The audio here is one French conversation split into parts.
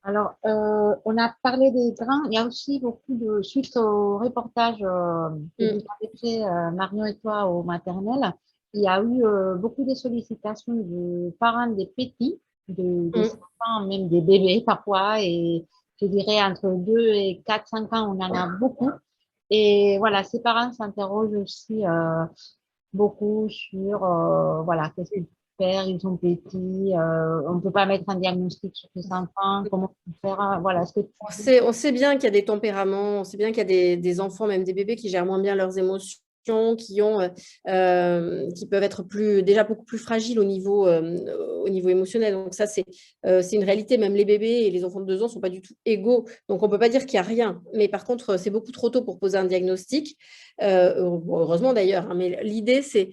Alors, on a parlé des grands. Il y a aussi beaucoup de, suite au reportage que vous Mm, avez fait, Marion et toi, au maternel, il y a eu beaucoup de sollicitations de parents des petits, des mm. enfants, même des bébés parfois, et je dirais entre 2 et 4 5 ans, on en a beaucoup. Et voilà, ces parents s'interrogent aussi beaucoup sur, voilà, qu'est-ce qu'ils peuvent faire, ils sont petits, on ne peut pas mettre un diagnostic sur les enfants, comment faire, voilà, est-ce que tu... On sait bien qu'il y a des tempéraments, on sait bien qu'il y a des enfants, même des bébés, qui gèrent moins bien leurs émotions, qui peuvent être déjà beaucoup plus fragiles au niveau émotionnel. Donc ça, c'est une réalité. Même les bébés et les enfants de 2 ans ne sont pas du tout égaux. Donc on ne peut pas dire qu'il n'y a rien. Mais par contre, c'est beaucoup trop tôt pour poser un diagnostic. Bon, heureusement d'ailleurs, hein, mais l'idée, c'est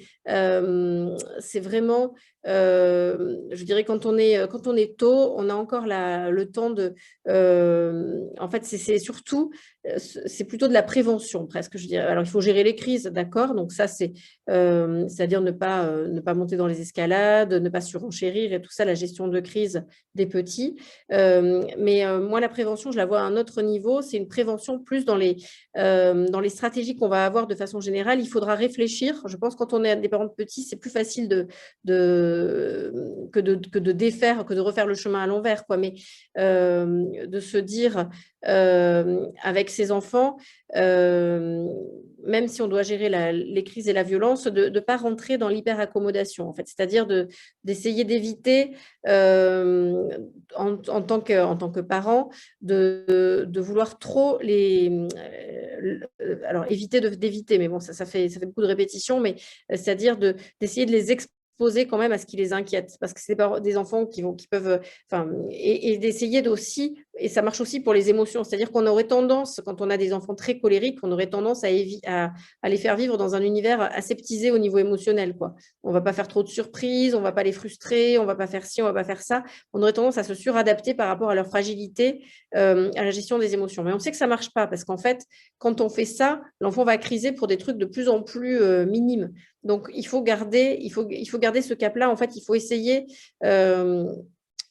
vraiment, je dirais, quand on est tôt, on a encore le temps en fait, c'est surtout, c'est plutôt de la prévention presque, je dirais. Alors, il faut gérer les crises, d'accord. Donc ça, c'est-à-dire ne pas monter dans les escalades, ne pas surenchérir et tout ça, la gestion de crise des petits. Moi, la prévention, je la vois à un autre niveau. C'est une prévention plus dans les stratégies qu'on va avoir de façon générale. Il faudra réfléchir. Je pense que quand on est des parents de petits, c'est plus facile que de défaire, que de refaire le chemin à l'envers, quoi. Mais de se dire avec ses enfants, euh, même si on doit gérer les crises et la violence, de ne pas rentrer dans l'hyper-accommodation, en fait. C'est-à-dire d'essayer d'éviter, en tant que parent, de vouloir trop alors éviter d'éviter, mais bon, ça fait beaucoup de répétitions, mais c'est-à-dire d'essayer de les exposer quand même à ce qui les inquiète, parce que c'est des enfants qui peuvent, enfin, et d'essayer aussi, et ça marche aussi pour les émotions, c'est-à-dire qu'on aurait tendance, quand on a des enfants très colériques, on aurait tendance à les faire vivre dans un univers aseptisé au niveau émotionnel, quoi. On va pas faire trop de surprises, on va pas les frustrer, on va pas faire ci, on va pas faire ça. On aurait tendance à se suradapter par rapport à leur fragilité, à la gestion des émotions. Mais on sait que ça marche pas, parce qu'en fait, quand on fait ça, l'enfant va criser pour des trucs de plus en plus minimes. Donc, il faut garder ce cap-là. En fait, il faut essayer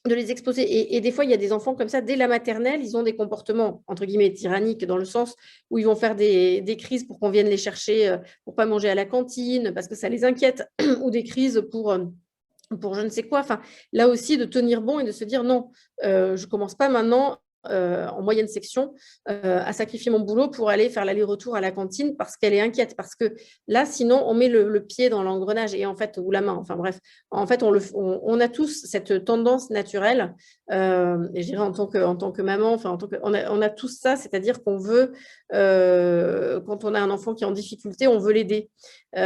de les exposer. Et des fois, il y a des enfants comme ça, dès la maternelle, ils ont des comportements, entre guillemets, tyranniques, dans le sens où ils vont faire des crises pour qu'on vienne les chercher, pour pas manger à la cantine, parce que ça les inquiète, ou des crises pour je ne sais quoi. Enfin, là aussi, de tenir bon et de se dire non, je commence pas maintenant en moyenne section à sacrifier mon boulot pour aller faire l'aller-retour à la cantine parce qu'elle est inquiète. Parce que là, sinon, on met le pied dans l'engrenage et en fait, ou la main. Enfin bref, en fait, on a tous cette tendance naturelle, et je dirais en tant que maman, enfin, on a tous ça, c'est-à-dire qu'on veut, quand on a un enfant qui est en difficulté, on veut l'aider. Ça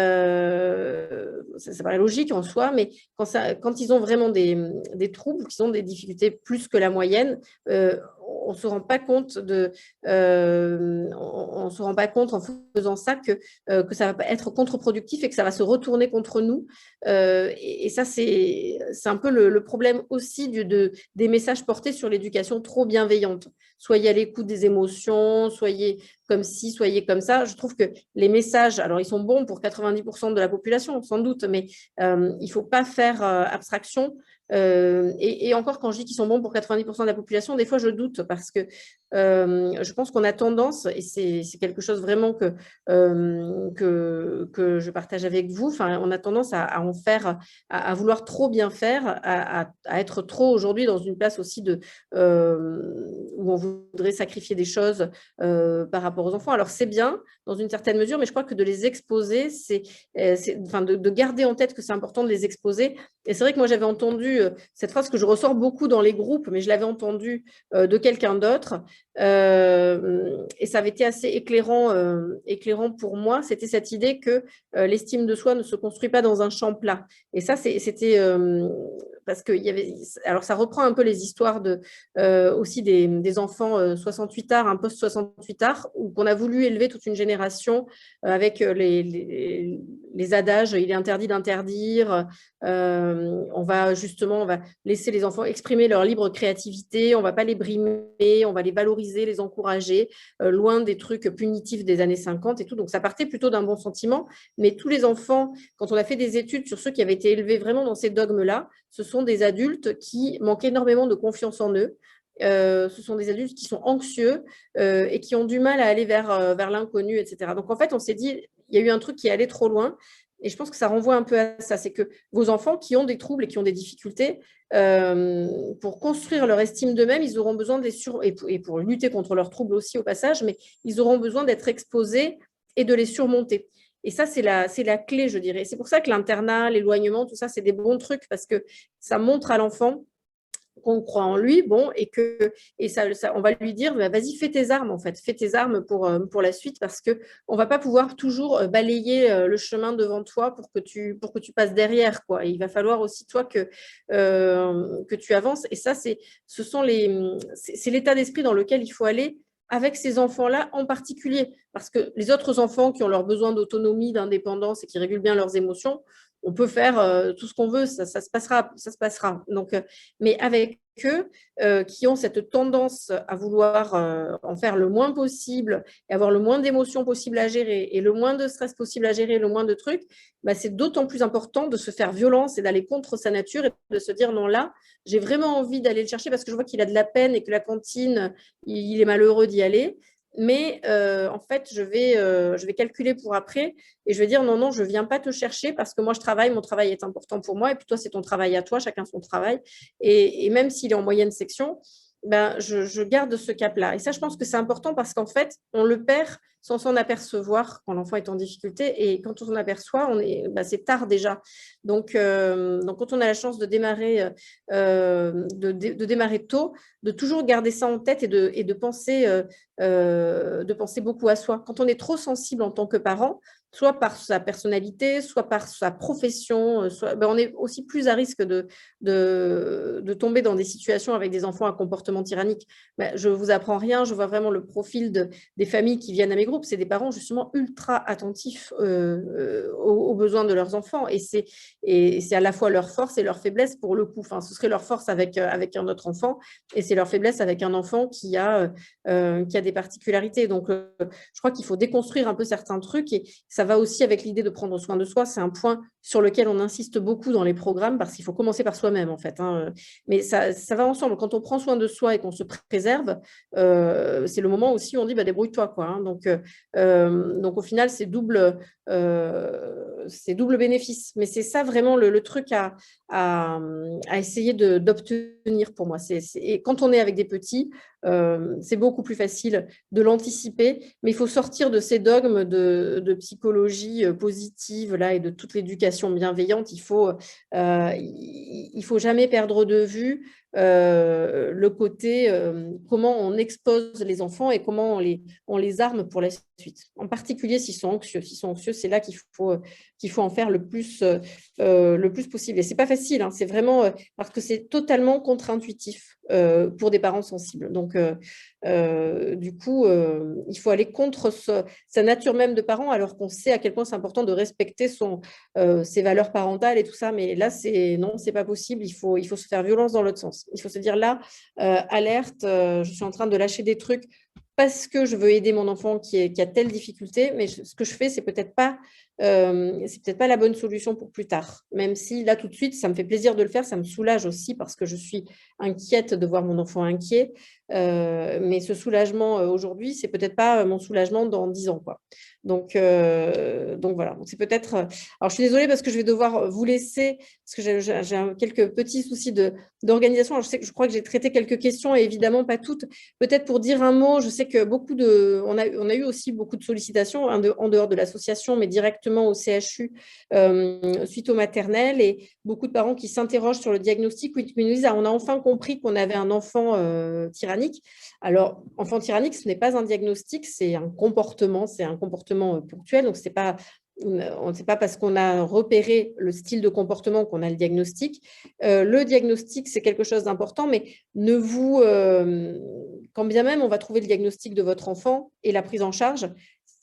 paraît logique en soi, mais quand ils ont vraiment des troubles, qu'ils ont des difficultés plus que la moyenne, on ne se rend pas compte on se rend pas compte en faisant ça que ça va être contre-productif et que ça va se retourner contre nous. Et ça, c'est un peu le problème aussi des messages portés sur l'éducation trop bienveillante. Soyez à l'écoute des émotions, soyez comme ci, soyez comme ça. Je trouve que les messages, alors ils sont bons pour 90% de la population, sans doute, mais il ne faut pas faire abstraction. Et encore, quand je dis qu'ils sont bons pour 90% de la population, des fois je doute parce que je pense qu'on a tendance, et c'est quelque chose vraiment que je partage avec vous, enfin, on a tendance à en faire, à vouloir trop bien faire, à être trop aujourd'hui dans une place aussi où on voudrait sacrifier des choses par rapport aux enfants. Alors c'est bien dans une certaine mesure, mais je crois que de les exposer, enfin, de garder en tête que c'est important de les exposer. Et c'est vrai que moi j'avais entendu cette phrase que je ressors beaucoup dans les groupes, mais je l'avais entendue de quelqu'un d'autre. Et ça avait été assez éclairant pour moi. C'était cette idée que l'estime de soi ne se construit pas dans un champ plat. Et ça, c'était parce que alors ça reprend un peu les histoires aussi des enfants 68 arts, un post 68 arts, où qu'on a voulu élever toute une génération avec les adages, il est interdit d'interdire, on va laisser les enfants exprimer leur libre créativité, on ne va pas les brimer, on va les valoriser, les encourager, loin des trucs punitifs des années 50 et tout. Donc ça partait plutôt d'un bon sentiment, mais tous les enfants, quand on a fait des études sur ceux qui avaient été élevés vraiment dans ces dogmes-là, ce sont des adultes qui manquent énormément de confiance en eux, ce sont des adultes qui sont anxieux et qui ont du mal à aller vers l'inconnu, etc. Donc, en fait, on s'est dit, il y a eu un truc qui est allé trop loin. Et je pense que ça renvoie un peu à ça. C'est que vos enfants qui ont des troubles et qui ont des difficultés, pour construire leur estime d'eux-mêmes, ils auront besoin de et pour lutter contre leurs troubles aussi au passage, mais ils auront besoin d'être exposés et de les surmonter. Et ça, c'est la clé, je dirais. C'est pour ça que l'internat, l'éloignement, tout ça, c'est des bons trucs parce que ça montre à l'enfant qu'on croit en lui, bon, et on va lui dire, bah, vas-y, fais tes armes, en fait, fais tes armes pour la suite, parce qu'on ne va pas pouvoir toujours balayer le chemin devant toi pour que tu passes derrière, quoi. Et il va falloir aussi, toi, que tu avances. Et ça, c'est l'état d'esprit dans lequel il faut aller avec ces enfants-là en particulier, parce que les autres enfants qui ont leurs besoins d'autonomie, d'indépendance et qui régulent bien leurs émotions, on peut faire tout ce qu'on veut, ça se passera, ça se passera. Donc, mais avec eux, qui ont cette tendance à vouloir en faire le moins possible et avoir le moins d'émotions possible à gérer et le moins de stress possible à gérer, le moins de trucs, bah, c'est d'autant plus important de se faire violence et d'aller contre sa nature et de se dire non, là, j'ai vraiment envie d'aller le chercher parce que je vois qu'il a de la peine et que la cantine, il est malheureux d'y aller. Mais en fait, je vais calculer pour après et je vais dire non, non, je ne viens pas te chercher parce que moi, je travaille, mon travail est important pour moi et puis toi, c'est ton travail à toi, chacun son travail. Et même s'il est en moyenne section, ben, je garde ce cap-là. Et ça, je pense que c'est important parce qu'en fait, on le perd sans s'en apercevoir quand l'enfant est en difficulté. Et quand on s'en aperçoit, ben, c'est tard déjà. Donc, quand on a la chance de démarrer, de démarrer tôt, de toujours garder ça en tête et de penser beaucoup à soi. Quand on est trop sensible en tant que parent, soit par sa personnalité, soit par sa profession, ben on est aussi plus à risque de tomber dans des situations avec des enfants à comportement tyrannique. Ben, je ne vous apprends rien, je vois vraiment le profil des familles qui viennent à mes groupes, c'est des parents justement ultra attentifs aux besoins de leurs enfants et c'est à la fois leur force et leur faiblesse pour le coup. Enfin, ce serait leur force avec un autre enfant et c'est leur faiblesse avec un enfant qui a des particularités. Donc, je crois qu'il faut déconstruire un peu certains trucs et ça va aussi avec l'idée de prendre soin de soi. C'est un point sur lequel on insiste beaucoup dans les programmes parce qu'il faut commencer par soi-même en fait. Hein. Mais ça va ensemble. Quand on prend soin de soi et qu'on se préserve, c'est le moment aussi où on dit bah, débrouille-toi. Quoi, hein. Donc, au final, c'est double bénéfice. Mais c'est ça vraiment le truc à essayer d'obtenir pour moi. Et quand on est avec des petits, c'est beaucoup plus facile de l'anticiper, mais il faut sortir de ces dogmes de psychologie positive là, et de toute l'éducation bienveillante. Il faut jamais perdre de vue le côté comment on expose les enfants et comment on les arme pour la suite. En particulier s'ils sont anxieux. S'ils sont anxieux, c'est là qu'il faut en faire le plus possible. Et c'est pas facile, hein, c'est vraiment parce que c'est totalement contre-intuitif pour des parents sensibles. Donc, du coup, il faut aller contre sa nature même de parent, alors qu'on sait à quel point c'est important de respecter ses valeurs parentales et tout ça. Mais là, non, c'est pas possible. Il faut se faire violence dans l'autre sens. Il faut se dire là, alerte, je suis en train de lâcher des trucs parce que je veux aider mon enfant qui a telle difficulté, mais ce que je fais, c'est peut-être pas la bonne solution pour plus tard. Même si là, tout de suite, ça me fait plaisir de le faire, ça me soulage aussi parce que je suis inquiète de voir mon enfant inquiet. Mais ce soulagement aujourd'hui, c'est peut-être pas mon soulagement dans 10 ans, quoi. Donc voilà. Donc, c'est peut-être. Alors, je suis désolée parce que je vais devoir vous laisser parce que j'ai quelques petits soucis d'organisation. Alors, je crois que j'ai traité quelques questions et évidemment pas toutes. Peut-être pour dire un mot, je sais que on a eu aussi beaucoup de sollicitations en dehors de l'association, mais directement au CHU suite au maternel et beaucoup de parents qui s'interrogent sur le diagnostic, qui nous disent on a enfin compris qu'on avait un enfant tyrannique. Alors, enfant tyrannique, ce n'est pas un diagnostic, c'est un comportement ponctuel. Donc, c'est pas parce qu'on a repéré le style de comportement qu'on a le diagnostic. Le diagnostic, c'est quelque chose d'important, mais quand bien même on va trouver le diagnostic de votre enfant et la prise en charge,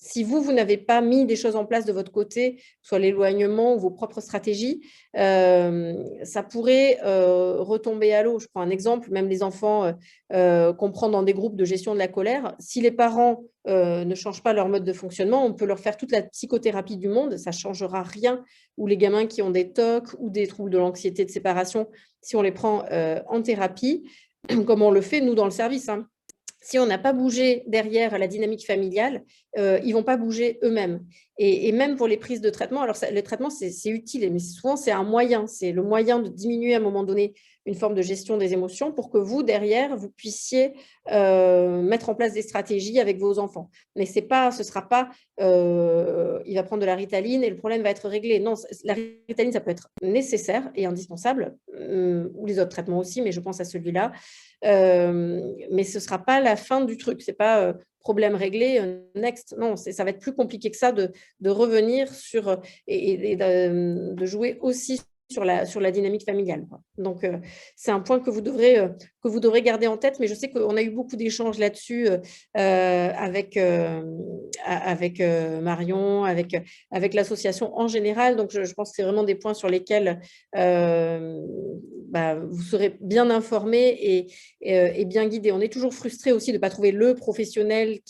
si vous n'avez pas mis des choses en place de votre côté, soit l'éloignement ou vos propres stratégies, ça pourrait retomber à l'eau. Je prends un exemple, même les enfants qu'on prend dans des groupes de gestion de la colère, si les parents ne changent pas leur mode de fonctionnement, on peut leur faire toute la psychothérapie du monde, ça ne changera rien. Ou les gamins qui ont des TOC ou des troubles de l'anxiété de séparation, si on les prend en thérapie, comme on le fait, nous, dans le service, hein. Si on n'a pas bougé derrière la dynamique familiale, ils ne vont pas bouger eux-mêmes. Et même pour les prises de traitement, alors le traitement, c'est utile, mais souvent, c'est un moyen. C'est le moyen de diminuer à un moment donné une forme de gestion des émotions pour que vous, derrière, vous puissiez mettre en place des stratégies avec vos enfants. Mais ce ne sera pas il va prendre de la Ritaline et le problème va être réglé. Non, la Ritaline, ça peut être nécessaire et indispensable, ou les autres traitements aussi, mais je pense à celui-là. Mais ce ne sera pas la fin du truc. Ce n'est pas problème réglé, next. Non, ça va être plus compliqué que ça de revenir sur et de jouer aussi sur la dynamique familiale, quoi. Donc, c'est un point que vous devrez garder en tête, mais je sais qu'on a eu beaucoup d'échanges là-dessus avec Marion, avec l'association en général. Donc, je pense que c'est vraiment des points sur lesquels vous serez bien informés et bien guidés. On est toujours frustré aussi de ne pas trouver le professionnel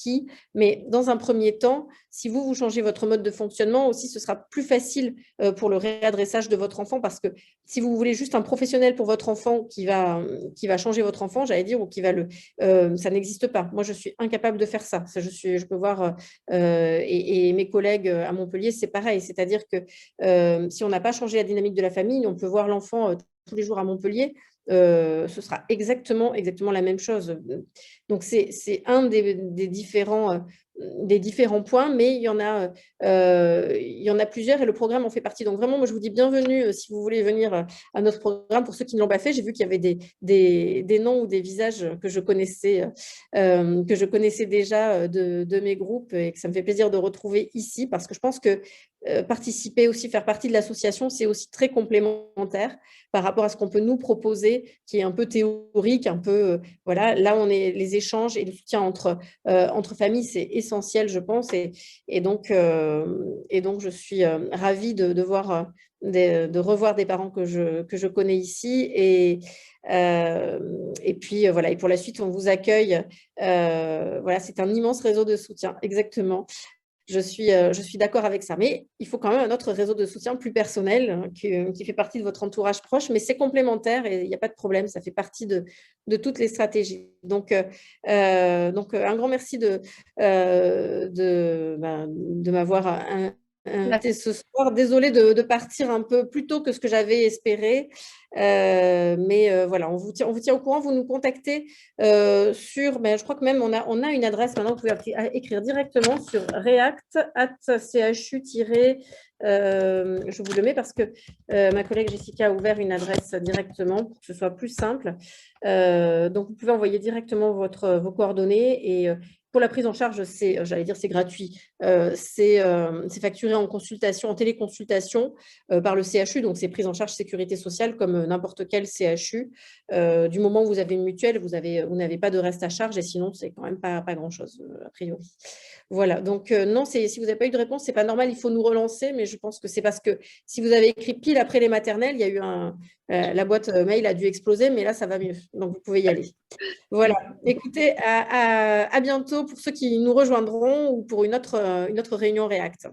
mais dans un premier temps, si vous changez votre mode de fonctionnement aussi, ce sera plus facile pour le réadressage de votre enfant, parce que si vous voulez juste un professionnel pour votre enfant qui va changer votre enfant, j'allais dire, ou qui va ça n'existe pas. Moi, je suis incapable de faire ça. Je peux voir, et mes collègues à Montpellier, c'est pareil. C'est-à-dire que si on n'a pas changé la dynamique de la famille, on peut voir l'enfant tous les jours à Montpellier, ce sera exactement la même chose. Donc, c'est un des différents points, mais il y en a plusieurs et le programme en fait partie. Donc, vraiment, moi, je vous dis bienvenue si vous voulez venir à notre programme. Pour ceux qui ne l'ont pas fait, j'ai vu qu'il y avait des noms ou des visages que je connaissais déjà de mes groupes et que ça me fait plaisir de retrouver ici, parce que je pense que participer aussi, faire partie de l'association, c'est aussi très complémentaire par rapport à ce qu'on peut nous proposer, qui est un peu théorique, un peu, voilà, là, les échanges et le soutien entre familles, c'est essentiel, je pense, et donc, je suis ravie de voir, de revoir des parents que je connais ici, et puis, voilà, et pour la suite, on vous accueille, voilà, c'est un immense réseau de soutien, exactement. Je suis d'accord avec ça, mais il faut quand même un autre réseau de soutien plus personnel, hein, qui fait partie de votre entourage proche, mais c'est complémentaire et il n'y a pas de problème, ça fait partie de toutes les stratégies. Donc, un grand merci de m'avoir invité ce soir. Désolée de partir un peu plus tôt que ce que j'avais espéré, mais voilà, on vous tient au courant. Vous nous contactez je crois que même on a une adresse maintenant, vous pouvez écrire directement sur react@chu- je vous le mets parce que ma collègue Jessica a ouvert une adresse directement pour que ce soit plus simple. Donc, vous pouvez envoyer directement vos coordonnées, et pour la prise en charge, j'allais dire c'est gratuit. C'est facturé en consultation, en téléconsultation par le CHU, donc c'est prise en charge sécurité sociale comme n'importe quel CHU. Du moment où vous avez une mutuelle, vous n'avez pas de reste à charge, et sinon, c'est quand même pas grand-chose, a priori. Voilà, donc non, si vous n'avez pas eu de réponse, ce n'est pas normal, il faut nous relancer, mais je pense que c'est parce que si vous avez écrit pile après les maternelles, il y a eu la boîte mail a dû exploser, mais là, ça va mieux, donc vous pouvez y aller. Voilà, écoutez, à bientôt pour ceux qui nous rejoindront ou pour une autre réunion React.